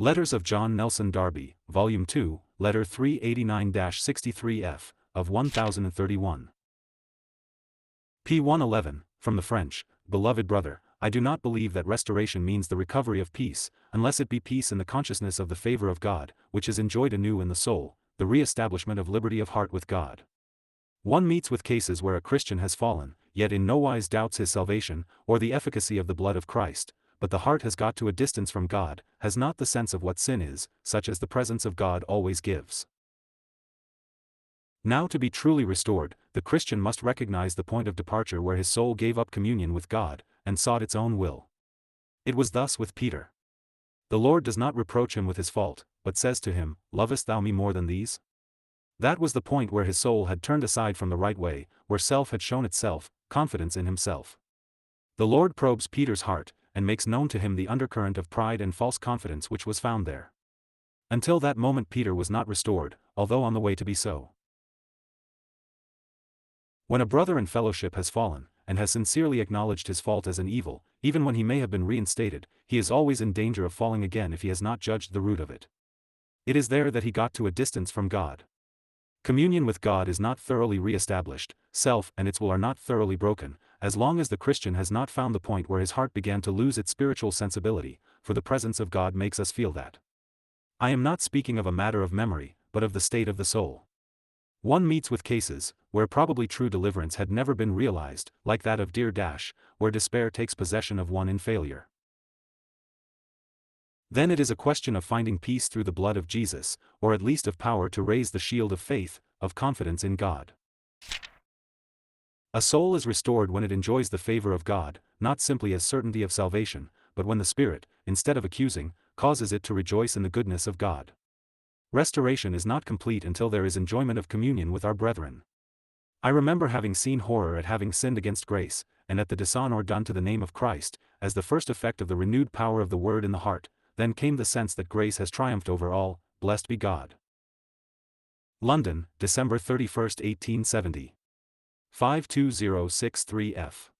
Letters of John Nelson Darby, Volume 2, Letter 389-63F, of 1031. p. 111, from the French, Beloved brother, I do not believe that restoration means the recovery of peace, unless it be peace in the consciousness of the favor of God, which is enjoyed anew in the soul, the re-establishment of liberty of heart with God. One meets with cases where a Christian has fallen, yet in no wise doubts his salvation, or the efficacy of the blood of Christ, but the heart has got to a distance from God, has not the sense of what sin is, such as the presence of God always gives. Now to be truly restored, the Christian must recognize the point of departure where his soul gave up communion with God, and sought its own will. It was thus with Peter. The Lord does not reproach him with his fault, but says to him, Lovest thou me more than these? That was the point where his soul had turned aside from the right way, where self had shown itself, confidence in himself. The Lord probes Peter's heart, and makes known to him the undercurrent of pride and false confidence which was found there. Until that moment Peter was not restored, although on the way to be so. When a brother in fellowship has fallen, and has sincerely acknowledged his fault as an evil, even when he may have been reinstated, he is always in danger of falling again if he has not judged the root of it. It is there that he got to a distance from God. Communion with God is not thoroughly re-established, self and its will are not thoroughly broken, as long as the Christian has not found the point where his heart began to lose its spiritual sensibility, for the presence of God makes us feel that. I am not speaking of a matter of memory, but of the state of the soul. One meets with cases, where probably true deliverance had never been realized, like that of Dear Dash, where despair takes possession of one in failure. Then it is a question of finding peace through the blood of Jesus, or at least of power to raise the shield of faith, of confidence in God. A soul is restored when it enjoys the favor of God, not simply as certainty of salvation, but when the Spirit, instead of accusing, causes it to rejoice in the goodness of God. Restoration is not complete until there is enjoyment of communion with our brethren. I remember having seen horror at having sinned against grace, and at the dishonor done to the name of Christ, as the first effect of the renewed power of the Word in the heart. Then came the sense that grace has triumphed over all, blessed be God. London, December 31, 1870. 52063 F.